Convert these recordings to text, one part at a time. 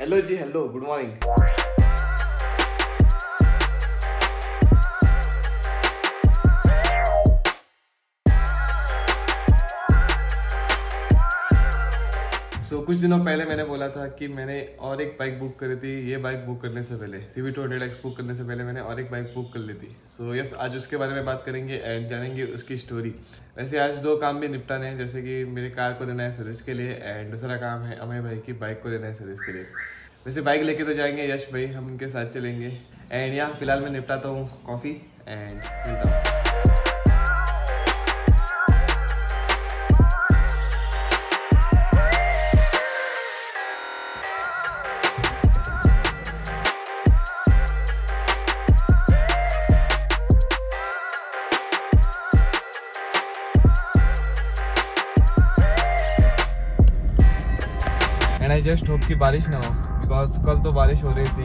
Hello जी, hello, good morning. कुछ दिनों पहले मैंने बोला था कि मैंने और एक बाइक बुक करी थी। ये बाइक बुक करने से पहले CB200X बुक करने से पहले मैंने और एक बाइक बुक कर ली थी। यस, आज उसके बारे में बात करेंगे एंड जानेंगे उसकी स्टोरी। वैसे आज दो काम भी निपटाने हैं, जैसे कि मेरे कार को देना है सर्विस के लिए एंड दूसरा काम है अमय भाई की बाइक को देना है सर्विस के लिए। वैसे बाइक लेके तो जाएंगे यश भाई, हम उनके साथ चलेंगे एंड यहाँ फिलहाल मैं निपटाता हूँ कॉफ़ी एंड मिलता हूँ। एंड आई जस्ट होप कि बारिश ना हो, बिकॉज कल तो बारिश हो रही थी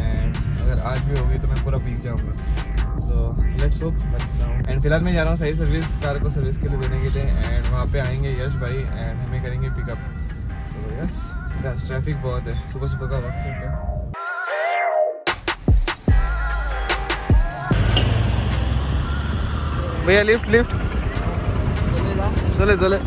एंड अगर आज भी होगी तो मैं पूरा भीग जाऊंगा। सो लेट्स होप बारिश ना हो। एंड फिलहाल मैं जा रहा हूँ सही सर्विस, कार को सर्विस के लिए देने के लिए एंड वहाँ पे आएंगे यश भाई एंड हमें करेंगे पिकअप। सो यस, ट्रैफिक बहुत है, सुबह सुबह का वक्त है तो भैया लिफ्ट चले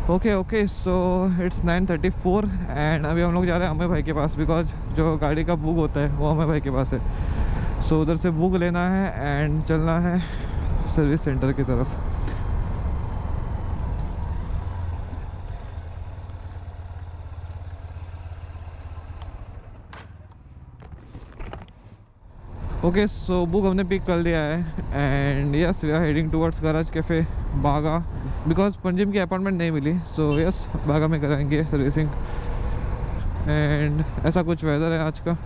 ओके सो इट्स 9:34 एंड अभी हम लोग जा रहे हैं अमय भाई के पास, बिकॉज जो गाड़ी का बुक होता है वो अमय भाई के पास है। सो उधर से बुक लेना है एंड चलना है सर्विस सेंटर की तरफ। ओके सो बुक हमने पिक कर लिया है and yes we are heading towards garage cafe Baga, because Panjim की अपॉइंटमेंट नहीं मिली। सो यस, बागा में कराएंगे सर्विसिंग एंड ऐसा कुछ वेदर है आज का।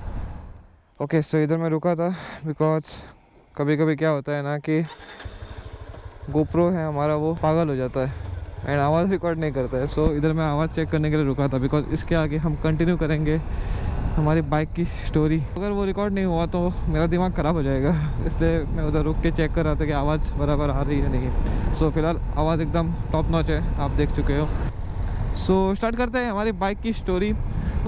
ओके सो इधर मैं रुका था बिकॉज कभी कभी क्या होता है ना कि गोप्रो है हमारा वो पागल हो जाता है एंड आवाज़ रिकॉर्ड नहीं करता है। सो इधर मैं आवाज़ चेक करने के लिए रुका था, बिकॉज इसके आगे हम कंटिन्यू करेंगे हमारी बाइक की स्टोरी। अगर वो रिकॉर्ड नहीं हुआ तो मेरा दिमाग ख़राब हो जाएगा, इसलिए मैं उधर रुक के चेक कर रहा था कि आवाज़ बराबर आ रही है नहीं। सो फिलहाल आवाज़ एकदम टॉप नॉच है, आप देख चुके हो। सो स्टार्ट करते हैं हमारी बाइक की स्टोरी।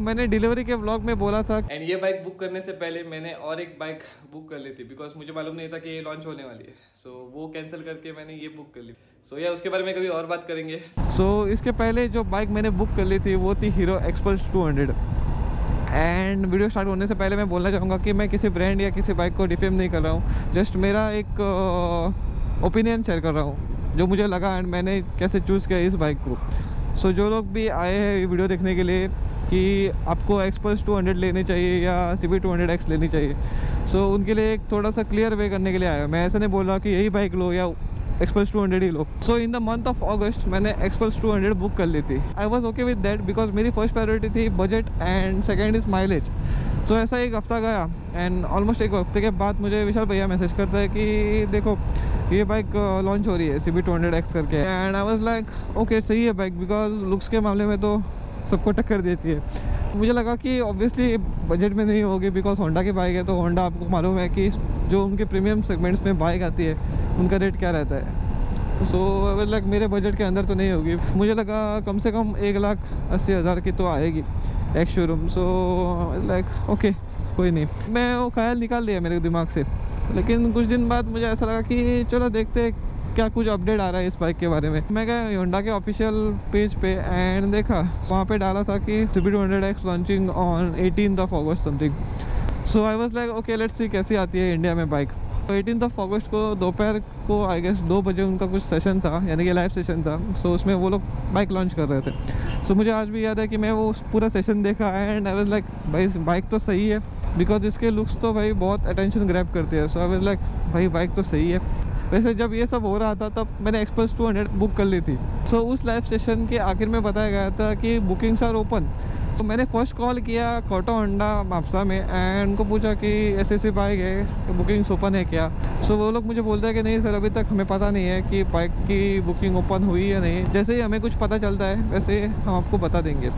मैंने डिलीवरी के व्लॉग में बोला था एंड ये बाइक बुक करने से पहले मैंने और एक बाइक बुक कर ली थी, बिकॉज मुझे मालूम नहीं था कि ये लॉन्च होने वाली है। सो वो कैंसिल करके मैंने ये बुक कर ली। सो या उसके बारे में कभी और बात करेंगे। सो इसके पहले जो बाइक मैंने बुक कर ली थी वो थी hero XPulse 200 and video start होने से पहले मैं बोलना चाहूँगा कि मैं किसी ब्रांड या किसी बाइक को डिफेम नहीं कर रहा हूँ, जस्ट मेरा एक ओपिनियन शेयर कर रहा हूँ जो मुझे लगा एंड मैंने कैसे चूज़ किया इस बाइक को। सो जो लोग भी आए हैं ये वीडियो देखने के लिए कि आपको एक्सपल्स 200 लेनी चाहिए या CB200X लेनी चाहिए, सो उनके लिए एक थोड़ा सा क्लियर वे करने के लिए आया। मैं ऐसा नहीं बोल रहा कि यही बाइक लो या एक्सपल्स 200 ही लो। So in the month of August मैंने एक्सपल्स 200 बुक कर ली थी। I was okay with that, because मेरी फर्स्ट प्रायोरिटी थी budget and second is mileage. So ऐसा एक हफ्ता गया एंड ऑलमोस्ट एक हफ्ते के बाद मुझे विशाल भैया मैसेज करता है कि देखो ये बाइक लॉन्च हो रही है CB200X करके। And I was like okay सही है बाइक, बिकॉज लुक्स के मामले में तो सबको टक्कर देती है। मुझे लगा कि ऑब्वियसली बजट में नहीं होगी, बिकॉज होंडा की बाइक है तो होंडा आपको मालूम है कि जो उनके प्रीमियम सेगमेंट्स में बाइक आती है उनका रेट क्या रहता है। सो लाइक मेरे बजट के अंदर तो नहीं होगी। मुझे लगा कम से कम 1,80,000 की तो आएगी एक शोरूम। सो लाइक ओके कोई नहीं, मैं वो ख्याल निकाल दिया मेरे दिमाग से। लेकिन कुछ दिन बाद मुझे ऐसा लगा कि चलो देखते क्या कुछ अपडेट आ रहा है इस बाइक के बारे में। मैं गया होंडा के ऑफिशियल पेज पे एंड देखा वहाँ पे डाला था कि CB200X launching on 18 August something. So I was like okay let's see कैसी आती है इंडिया में बाइक। 18 अगस्त को दोपहर को आई गेस 2 बजे उनका कुछ सेशन था, यानी कि लाइव सेशन था। सो उसमें वो लोग बाइक लॉन्च कर रहे थे। सो मुझे आज भी याद है कि मैं वो पूरा सेशन देखा एंड आई वाज लाइक भाई बाइक तो सही है, बिकॉज इसके लुक्स तो भाई बहुत अटेंशन ग्रैब करते हैं। सो आई वाज लाइक भाई बाइक तो सही है। वैसे जब ये सब हो रहा था तब मैंने एक्सपल्स 200 बुक कर ली थी। सो उस लाइव सेशन के आखिर में बताया गया था कि बुकिंग्स आर ओपन। तो मैंने फर्स्ट कॉल किया कोटो होंडा मापसा में एंड उनको पूछा कि ऐसे बाइक है, बुकिंग्स ओपन है क्या। सो वो लोग मुझे बोलते हैं कि नहीं सर, अभी तक हमें पता नहीं है कि बाइक की बुकिंग ओपन हुई या नहीं। जैसे ही हमें कुछ पता चलता है वैसे हम आपको बता देंगे।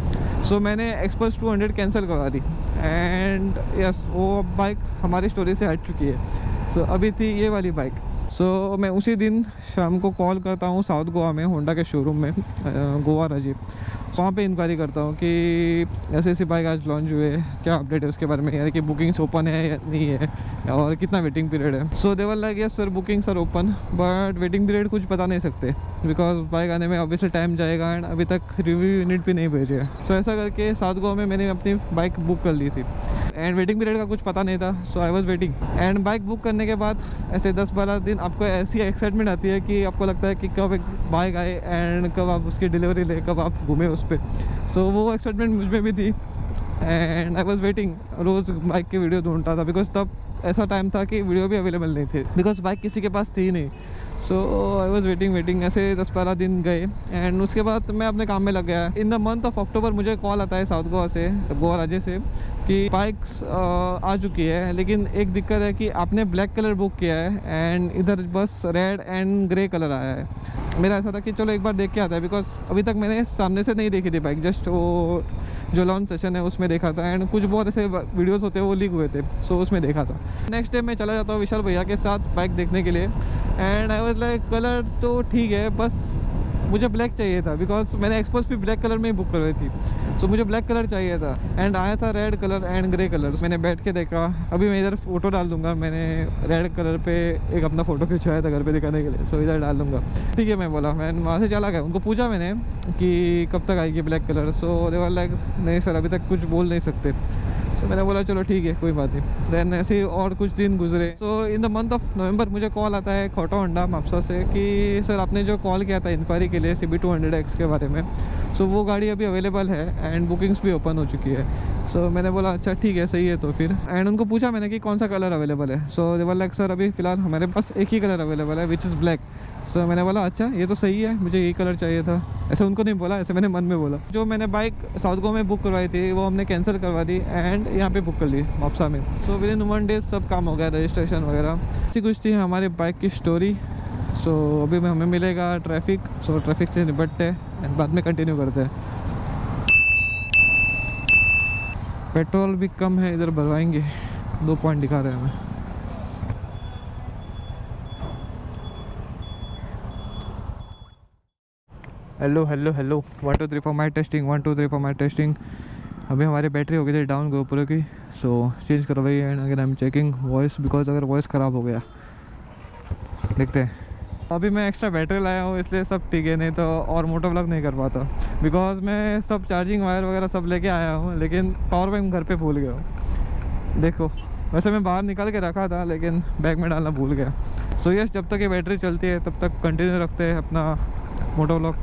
सो मैंने एक्सपल्स 200 कैंसिल करवा दी एंड यस, वो बाइक हमारी स्टोरी से हट चुकी है। सो अभी थी ये वाली बाइक। सो मैं उसी दिन शाम को कॉल करता हूँ साउथ गोवा में होंडा के शोरूम में, गोवा राजीव। वहाँ पे इंक्वायरी करता हूँ कि ऐसे बाइक आज लॉन्च हुए, क्या अपडेट है उसके बारे में, यानी कि बुकिंग्स ओपन है या नहीं है और कितना वेटिंग पीरियड है। So they were like yes sir, bookings are open but waiting period कुछ बता नहीं सकते बिकॉज बाइक आने में ऑब्वियसली टाइम जाएगा एंड अभी तक रिव्यू यूनिट भी नहीं भेजे। सो ऐसा करके साउथ गोवा में मैंने अपनी बाइक बुक कर ली थी एंड वेटिंग पीरियड का कुछ पता नहीं था। So I was waiting and bike book करने के बाद ऐसे 10-12 दिन आपको ऐसी एक्साइटमेंट आती है कि आपको लगता है कि कब एक बाइक आए एंड कब आप उसकी डिलीवरी ले, कब आप घूमें उस पर। सो वो एक्साइटमेंट मुझ में भी थी एंड आई वाज वेटिंग। रोज़ बाइक की वीडियो ढूंढता था बिकॉज तब ऐसा टाइम था कि वीडियो भी अवेलेबल नहीं थे बिकॉज बाइक किसी के पास थी नहीं। सो आई वॉज वेटिंग ऐसे 10-12 दिन गए एंड उसके बाद मैं अपने काम में लग गया। इन द मंथ ऑफ अक्टूबर मुझे कॉल आता है साउथ गोवा से, गोवा राज्य से, कि बाइक्स आ चुकी है लेकिन एक दिक्कत है कि आपने ब्लैक कलर बुक किया है एंड इधर बस रेड एंड ग्रे कलर आया है। मेरा ऐसा था कि चलो एक बार देख के आता है बिकॉज अभी तक मैंने सामने से नहीं देखी थी बाइक, जस्ट वो जो लॉन्च सेशन है उसमें देखा था एंड कुछ बहुत ऐसे वीडियोस होते हैं वो लीक हुए थे, सो उसमें देखा था। नेक्स्ट डे मैं चला जाता हूँ विशाल भैया के साथ बाइक देखने के लिए and I was like colour तो ठीक है, बस मुझे ब्लैक चाहिए था बिकॉज मैंने एक्सपल्स भी ब्लैक कलर में ही बुक करवाई थी। सो मुझे ब्लैक कलर चाहिए था एंड आया था red colour and grey colour. मैंने बैठ के देखा, अभी मैं इधर फोटो डाल दूंगा, मैंने रेड कलर पे एक अपना फ़ोटो खिंचवाया था घर पे दिखाने के लिए, सो इधर डाल दूंगा। ठीक है, मैं बोला, मैं वहाँ से चला गया। उनको पूछा मैंने कि कब तक आएगी black colour. So they were like नहीं सर अभी तक कुछ बोल नहीं सकते। तो मैंने बोला चलो ठीक है कोई बात नहीं। देन ऐसे और कुछ दिन गुजरे। So in the month of November मुझे कॉल आता है कोटो होंडा मापसा से कि सर आपने जो कॉल किया था इंक्वायरी के लिए CB200X के बारे में, सो वो गाड़ी अभी अवेलेबल है एंड बुकिंग्स भी ओपन हो चुकी है। सो मैंने बोला अच्छा ठीक है सही है तो फिर। एंड उनको पूछा मैंने कि कौन सा कलर अवेलेबल है। So they were like sir अभी फ़िलहाल हमारे पास एक ही कलर अवेलेबल है विच इज़ ब्लैक। सो मैंने बोला अच्छा ये तो सही है, मुझे यही कलर चाहिए था। ऐसे उनको नहीं बोला, ऐसे मैंने मन में बोला। जो मैंने बाइक साउथ गोवा में बुक करवाई थी वो हमने कैंसिल करवा दी एंड यहाँ पे बुक कर ली मापसा में। सो विद इन 1 डे सब काम हो गया, रजिस्ट्रेशन वगैरह। ऐसी कुछ थी हमारी बाइक की स्टोरी। सो अभी में हमें मिलेगा ट्रैफिक, सो ट्रैफिक से निपटते हैं एंड बाद में कंटिन्यू करते हैं। पेट्रोल भी कम है, इधर भरवाएंगे। 2 पॉइंट दिखा रहे हैं हमें। हेलो हेलो हेलो 1 2 3 4 माई टेस्टिंग 1 2 3 4 माई टेस्टिंग। अभी हमारी बैटरी हो गई थी डाउन GoPro की, सो चेंज करवाई एंड अगर I am checking voice because अगर वॉइस ख़राब हो गया देखते हैं। अभी मैं एक्स्ट्रा बैटरी लाया हूँ इसलिए सब ठीक है, नहीं तो और मोटो व्लॉग नहीं कर पाता बिकॉज मैं सब चार्जिंग वायर वगैरह सब लेके आया हूँ लेकिन पावर बैंक घर पे भूल गया हूँ। देखो वैसे मैं बाहर निकाल के रखा था लेकिन बैग में डालना भूल गया। सो यस जब तक ये बैटरी चलती है तब तक कंटिन्यू रखते हैं अपना मोटो व्लॉग।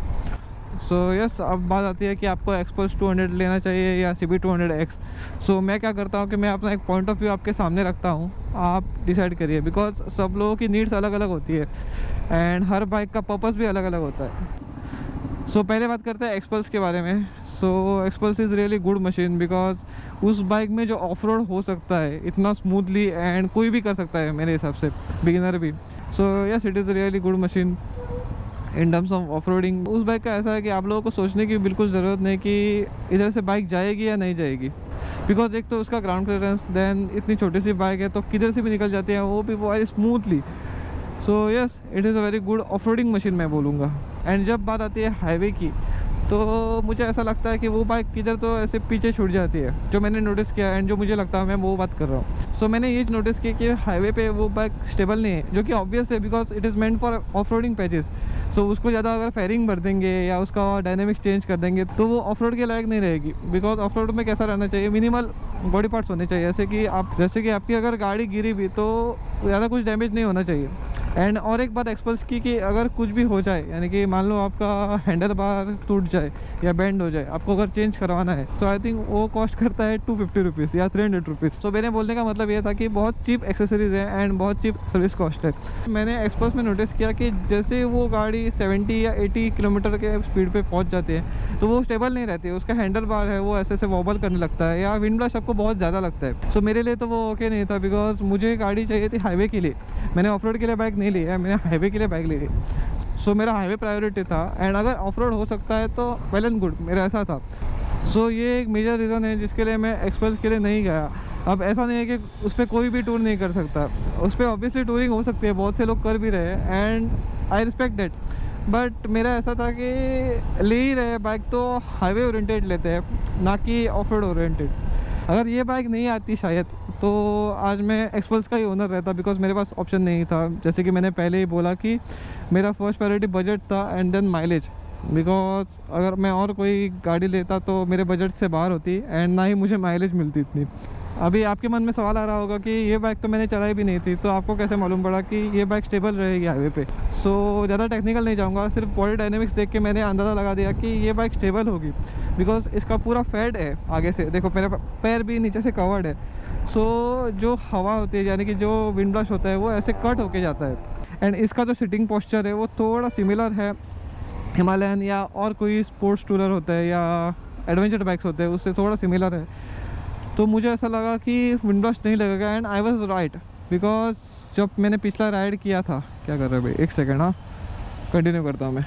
सो यस अब बात आती है कि आपको एक्सपल्स 200 लेना चाहिए या CB200X। सो मैं क्या करता हूँ कि मैं अपना एक पॉइंट ऑफ व्यू आपके सामने रखता हूँ, आप डिसाइड करिए बिकॉज सब लोगों की नीड्स अलग अलग होती है एंड हर बाइक का पर्पस भी अलग अलग होता है। सो पहले बात करते हैं एक्सपल्स के बारे में। So Xpulse is really good machine because उस बाइक में जो ऑफ रोड हो सकता है इतना स्मूथली एंड कोई भी कर सकता है मेरे हिसाब से, बिगिनर भी। So yes it is really good machine in terms of off roading. उस बाइक का ऐसा है कि आप लोगों को सोचने की बिल्कुल ज़रूरत नहीं कि इधर से बाइक जाएगी या नहीं जाएगी बिकॉज एक तो उसका ग्राउंड क्लियरेंस, देन इतनी छोटी सी बाइक है तो किधर से भी निकल जाती है, वो भी बहुत smoothly. So yes it is a very good off roading machine मैं बोलूँगा। एंड जब बात आती है हाईवे की तो मुझे ऐसा लगता है कि वो बाइक किधर तो ऐसे पीछे छूट जाती है, जो मैंने नोटिस किया एंड जो मुझे लगता है मैं वो बात कर रहा हूँ। सो मैंने ये नोटिस किया कि हाईवे पे वो बाइक स्टेबल नहीं है, जो कि ऑब्वियस है because it is meant for off roading patches. So उसको ज़्यादा अगर फेयरिंग भर देंगे या उसका डायनेमिक्स चेंज कर देंगे तो वो ऑफ रोड के लायक नहीं रहेगी बिकॉज ऑफ रोड में कैसा रहना चाहिए, मिनिमल बॉडी पार्ट्स होने चाहिए। जैसे कि आपकी अगर गाड़ी गिरी भी तो ज़्यादा कुछ डैमेज नहीं होना चाहिए। एंड और एक बात एक्सपल्स की कि अगर कुछ भी हो जाए, यानी कि मान लो आपका हैंडल बार टूट जाए या बेंड हो जाए, आपको अगर चेंज करवाना है तो आई थिंक वो कॉस्ट करता है 250 रुपीज़ या 300 रुपीज़। तो मेरे बोलने का मतलब ये था कि बहुत चीप एक्सेसरीज़ है एंड बहुत चीप सर्विस कॉस्ट है। मैंने एक्सपल्स में नोटिस किया कि जैसे वो गाड़ी 70 या 80 किलोमीटर के स्पीड पर पहुँच जाती है तो वो स्टेबल नहीं रहती है, उसका हैंडल बार है वो ऐसे वॉबल करने लगता है या विंड ब्लश आपको बहुत ज़्यादा लगता है। सो मेरे लिए तो वो ओके नहीं था, बिकॉज मुझे गाड़ी चाहिए थी हाईवे के लिए। मैंने ऑफ रोड के लिए बाइक नहीं ली है, मैंने हाईवे के लिए बाइक ली थी। सो मेरा हाईवे प्रायोरिटी था एंड अगर ऑफ रोड हो सकता है तो वेल एंड गुड, मेरा ऐसा था। सो ये एक मेजर रीज़न है जिसके लिए मैं एक्सप्रेस के लिए नहीं गया। अब ऐसा नहीं है कि उस पर कोई भी टूर नहीं कर सकता, उस पर ऑब्वियसली टूरिंग हो सकती है, बहुत से लोग कर भी रहे हैं and I respect that. But मेरा ऐसा था कि ले ही रहे बाइक तो हाईवे ओरिएंटेड लेते हैं, ना कि ऑफ रोड ओरिएंटेड। अगर ये बाइक नहीं आती शायद तो आज मैं एक्सपल्स का ही ओनर रहता, बिकॉज मेरे पास ऑप्शन नहीं था। जैसे कि मैंने पहले ही बोला कि मेरा फर्स्ट प्रायोरिटी बजट था एंड देन माइलेज, बिकॉज अगर मैं और कोई गाड़ी लेता तो मेरे बजट से बाहर होती एंड ना ही मुझे माइलेज मिलती इतनी। अभी आपके मन में सवाल आ रहा होगा कि ये बाइक तो मैंने चलाई भी नहीं थी, तो आपको कैसे मालूम पड़ा कि ये बाइक स्टेबल रहेगी हाईवे पे। सो ज़्यादा टेक्निकल नहीं जाऊँगा, सिर्फ बॉडी डायनेमिक्स देख के मैंने अंदाज़ा लगा दिया कि ये बाइक स्टेबल होगी, बिकॉज इसका पूरा फेड है आगे से। देखो मेरा पैर भी नीचे से कवर्ड है, सो जो हवा होती है यानी कि जो विंड ब्लश होता है वो ऐसे कट होके जाता है। एंड इसका जो सिटिंग पोस्चर है वो थोड़ा सिमिलर है हिमालयन या और कोई स्पोर्ट्स टूरर होता है या एडवेंचर बाइक्स होते हैं उससे थोड़ा सिमिलर है। तो मुझे ऐसा लगा कि विंड ब्लश नहीं लगेगा and I was right, because जब मैंने पिछला राइड किया था, क्या कर रहे हैं भाई, एक सेकेंड, हाँ कंटिन्यू करता हूँ मैं।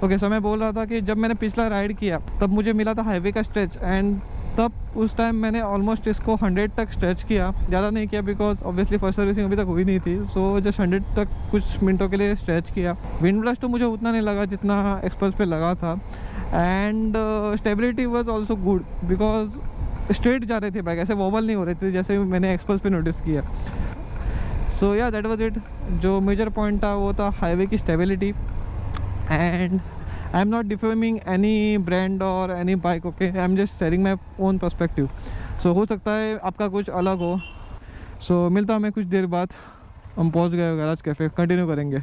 ओके, सो मैं बोल रहा था कि जब मैंने पिछला राइड किया तब मुझे मिला था हाईवे का स्ट्रेच एंड तब उस टाइम मैंने ऑलमोस्ट इसको 100 तक स्ट्रेच किया, ज़्यादा नहीं किया बिकॉज ऑब्वियसली फर्स्ट सर्विसिंग अभी तक हुई नहीं थी। सो जस्ट 100 तक कुछ मिनटों के लिए स्ट्रेच किया। विंड ब्लश तो मुझे उतना नहीं लगा जितना एक्सपल्स पे लगा था and stability was also good, because straight जा रहे थे बाइक, ऐसे वॉबल नहीं हो रहे थे जैसे मैंने एक्सपल्स पे नोटिस किया। So yeah that was it. जो मेजर पॉइंट था वो था हाईवे की stability and I am not defaming any brand और any bike, okay, I am just sharing my own perspective. So हो सकता है आपका कुछ अलग हो। सो मिलता हूँ मैं कुछ देर बाद, हम पहुँच गए गैराज कैफ़े, कंटिन्यू करेंगे।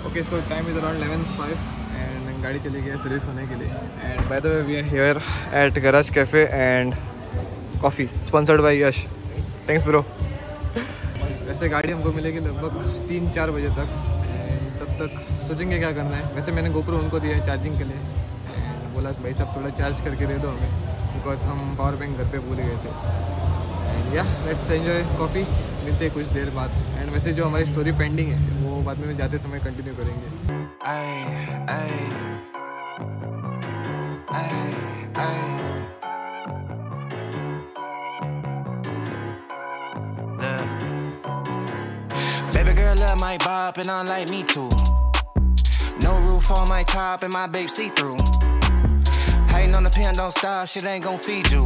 Okay, so time is around 11:05 and गाड़ी चली गई सर्विस होने के लिए and by the way we are here at garage cafe and coffee sponsored by Yash, thanks bro. वैसे गाड़ी हमको मिलेगी लगभग 3-4 बजे तक एंड तब तक सोचेंगे क्या करना है। वैसे मैंने गोप्रो उनको दिया है चार्जिंग के लिए एंड बोला भाई साहब थोड़ा चार्ज करके दे दो हमें, बिकॉज हम पावर बैंक घर पे भूल गए थे। एंड या लेट्स एंजॉय कॉफ़ी, मिलते हैं कुछ देर बाद। एंड वैसे जो हमारी स्टोरी पेंडिंग है वो बाद में जाते समय कंटिन्यू करेंगे। Baby girl love my bop and unlike me too. No roof on my top and my babe see through. Hating on the pen, don't stop, shit ain't gon' feed you.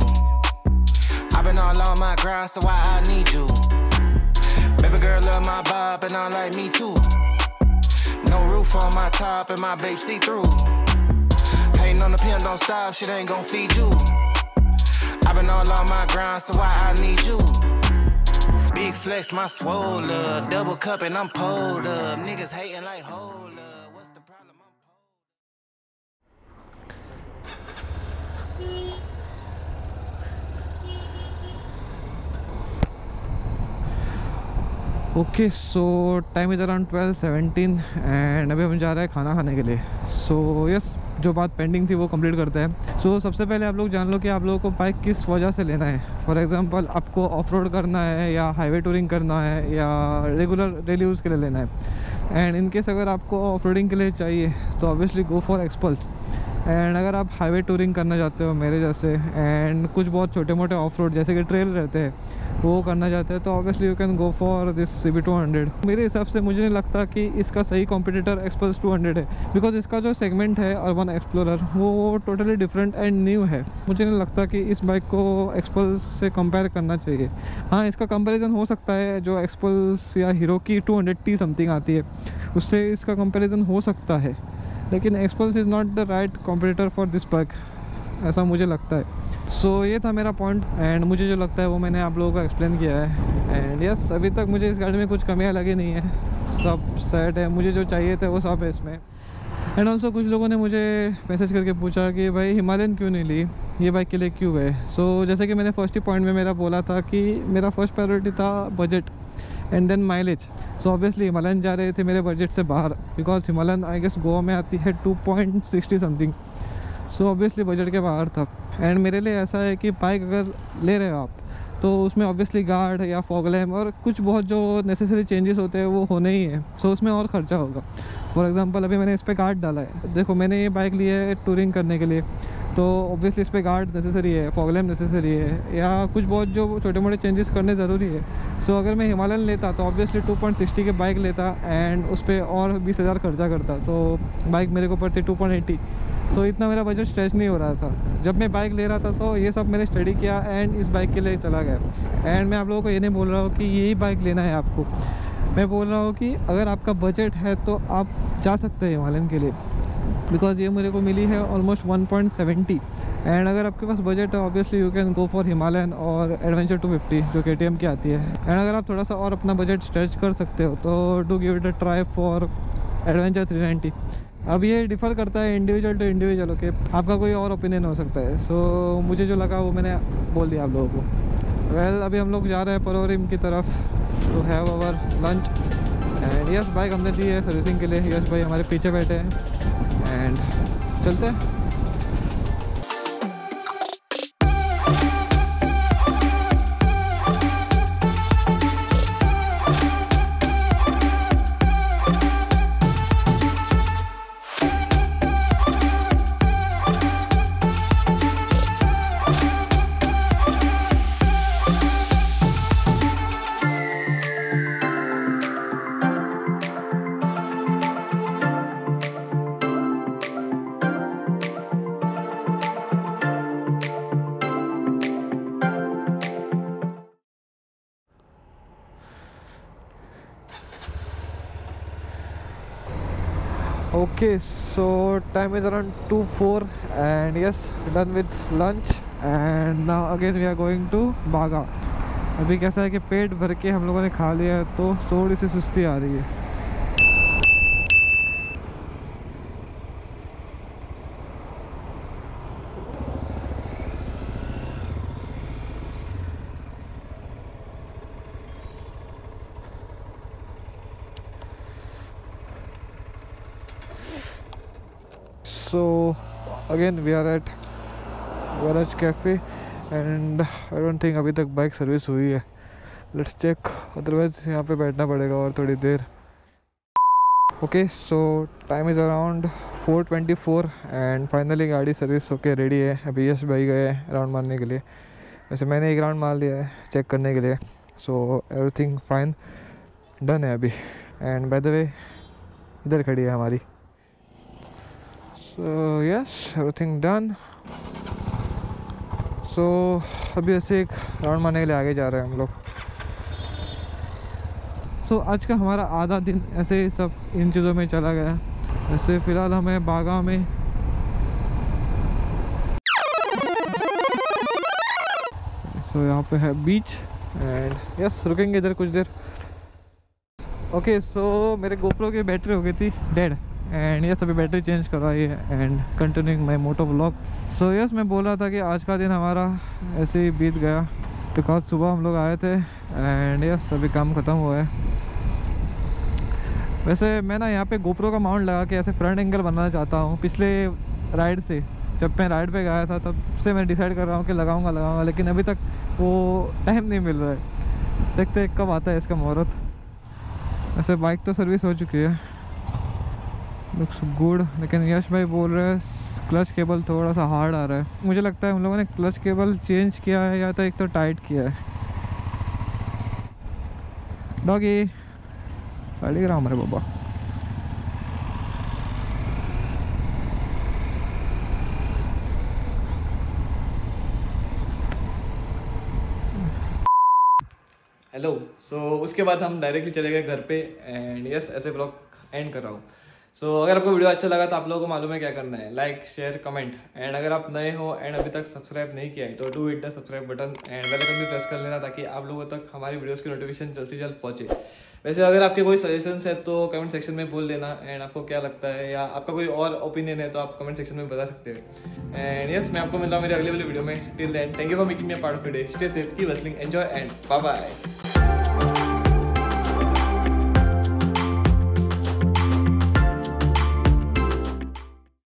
I've been all on my grind, so why I need you? Baby girl love my bop and unlike me too. No roof on my top and my babe see through. Hating on the pen, don't stop, shit ain't gon' feed you. I've been all on my grind, so why I need you? Big flex, my swole up, double cup and I'm pulled up. Niggas hating like hold up. What's the problem? Okay, so time is around 12:17 and अभी हम जा रहे हैं खाना खाने के लिए। So yes, जो बात पेंडिंग थी वो कंप्लीट करते हैं। सो सबसे पहले आप लोग जान लो कि आप लोगों को बाइक किस वजह से लेना है। फॉर एग्जांपल आपको ऑफ रोड करना है या हाईवे टूरिंग करना है या रेगुलर डेली यूज़ के लिए लेना है। एंड इनकेस अगर आपको ऑफ रोडिंग के लिए चाहिए तो obviously go for XPulse. And अगर आप हाईवे टूरिंग करना चाहते हो मेरे जैसे एंड कुछ बहुत छोटे मोटे ऑफ रोड जैसे कि ट्रेल रहते हैं वो करना चाहते हैं तो obviously you can go for this CB200। मेरे हिसाब से मुझे नहीं लगता कि इसका सही कॉम्पिटिटर एक्सपल्स 200 है, बिकॉज इसका जो सेगमेंट है अर्बन एक्सप्लोरर वो टोटली डिफरेंट एंड न्यू है। मुझे नहीं लगता कि इस बाइक को एक्सपल्स से कंपेयर करना चाहिए। हाँ, इसका कंपैरिजन हो सकता है, जो एक्सपल्स या हीरो की 200T समथिंग आती है उससे इसका कंपैरिजन हो सकता है, लेकिन XPulse is not the right competitor for this bike. ऐसा मुझे लगता है। सो ये था मेरा पॉइंट एंड मुझे जो लगता है वो मैंने आप लोगों को एक्सप्लेन किया है। एंड यस, अभी तक मुझे इस गाड़ी में कुछ कमियाँ लगी नहीं है, सब सेट है, मुझे जो चाहिए थे वो सब है इसमें। एंड ऑल्सो कुछ लोगों ने मुझे मैसेज करके पूछा कि भाई हिमालयन क्यों नहीं ली, ये बाइक के लिए क्यों गए। सो जैसे कि मैंने फर्स्ट ही पॉइंट में मेरा बोला था कि मेरा फर्स्ट प्रायोरिटी था budget and then mileage. So obviously Himalayan जा रहे थे मेरे बजट से बाहर, because Himalayan I guess Goa में आती है 2.60 समथिंग। सो ऑब्वियसली बजट के बाहर था। एंड मेरे लिए ऐसा है कि बाइक अगर ले रहे हो आप तो उसमें ऑब्वियसली गार्ड या फॉग लैम्प और कुछ बहुत जो नेसेसरी चेंजेस होते हैं वो होने ही है। सो उसमें और ख़र्चा होगा। फॉर एग्जांपल अभी मैंने इस पर गार्ड डाला है, देखो मैंने ये बाइक ली है टूरिंग करने के लिए, तो ऑब्वियसली इस पर गार्ड नेसेसरी है, फॉग लैम्प नेसेसरी है, या कुछ बहुत जो छोटे मोटे चेंजेस करने ज़रूरी है। सो अगर मैं हिमालयन लेता तो ऑब्वियसली 2.60 के बाइक लेता एंड उस पर और 20,000 खर्चा करता, तो बाइक मेरे को पड़ती 2.80। तो इतना मेरा बजट स्ट्रेच नहीं हो रहा था। जब मैं बाइक ले रहा था तो ये सब मैंने स्टडी किया एंड इस बाइक के लिए चला गया। एंड मैं आप लोगों को ये नहीं बोल रहा हूँ कि यही बाइक लेना है आपको, मैं बोल रहा हूँ कि अगर आपका बजट है तो आप जा सकते हैं हिमालयन के लिए, बिकॉज ये मेरे को मिली है ऑलमोस्ट 1.70। एंड अगर आपके पास बजट है obviously you can go for Himalayan और एडवेंचर 250 जो KTM की आती है। एंड अगर आप थोड़ा सा और अपना बजट स्ट्रेच कर सकते हो तो do give it a try for adventure 390। अब ये डिफ़र करता है इंडिविजुअल टू इंडिविजुअल, ओके, आपका कोई और ओपिनियन हो सकता है। सो मुझे जो लगा वो मैंने बोल दिया आप लोगों को। वेल अभी हम लोग जा रहे हैं परोरिम की तरफ to have our lunch. And yes, bike हमने दी है सर्विसिंग के लिए। यस भाई हमारे पीछे बैठे हैं एंड चलते हैं। Okay, so time is around 2:04 and yes, done with lunch and now again we are going to बागा। अभी कैसा है कि पेट भर के हम लोगों ने खा लिया है तो थोड़ी सी सुस्ती आ रही है। So again we are at Garage Cafe and I don't think अभी तक बाइक सर्विस हुई है। Let's check, otherwise यहाँ पे बैठना पड़ेगा और थोड़ी देर। Okay, so time is around 4:24 and finally गाड़ी सर्विस होके रेडी है। अभी यश भाई गए राउंड मारने के लिए, वैसे मैंने एक राउंड मार लिया है चेक करने के लिए। So everything fine, डन है अभी। एंड बाय द वे इधर खड़ी है हमारी। So yes, everything done. So अभी ऐसे एक राउंड मारने के लिए आगे जा रहे हैं हम लोग। So आज का हमारा आधा दिन ऐसे ही सब इन चीज़ों में चला गया। वैसे फ़िलहाल हमें बागा में यहाँ पे है बीच एंड यस रुकेंगे इधर कुछ देर। ओके, सो मेरे गोप्रो की बैटरी हो गई थी डेड एंड यस अभी बैटरी चेंज करवाई है and continuing my moto vlog. So yes मैं बोल रहा था कि आज का दिन हमारा ऐसे ही बीत गया बिकॉज सुबह हम लोग आए थे एंड यस अभी काम ख़त्म हुआ है। वैसे मैं ना यहाँ पे गोप्रो का माउंट लगा के ऐसे फ्रंट एंगल बनाना चाहता हूँ। पिछले राइड से जब मैं राइड पे गया था तब से मैं डिसाइड कर रहा हूँ कि लगाऊंगा, लेकिन अभी तक वो टाइम नहीं मिल रहा है। देखते हैं कब आता है इसका मुहूर्त। वैसे बाइक तो सर्विस हो चुकी है, लुक्स गुड, लेकिन यश भाई बोल रहे हैं क्लच केबल थोड़ा सा हार्ड आ रहा है। मुझे लगता है उन लोगों ने क्लच केबल चेंज किया है या तो एक तो टाइट किया है। डॉगी साड़ी ग्राम हमारे बाबा। हेलो। सो उसके बाद हम डायरेक्टली चले गए घर पे एंड यस ऐसे ब्लॉग एंड कर रहा हूँ। सो अगर आपको वीडियो अच्छा लगा तो आप लोगों को मालूम है क्या करना है, लाइक शेयर कमेंट। एंड अगर आप नए हो एंड अभी तक सब्सक्राइब नहीं किया है तो do hit the subscribe button and bell icon भी प्रेस कर लेना ताकि आप लोगों तक हमारी वीडियोस की नोटिफिकेशन जल्द से जल्द पहुंचे। वैसे अगर आपके कोई सजेशंस है तो कमेंट सेक्शन में बोल देना एंड आपको क्या लगता है या आपका कोई और ओपिनियन है तो आप कमेंट सेक्शन में बता सकते हो। एंड यस, मैं आपको मिल रहा हूँ मेरी अगली वाली वीडियो में। Till then thank you for making me a part of your day. Stay safe, keep hustling, enjoy and bye bye.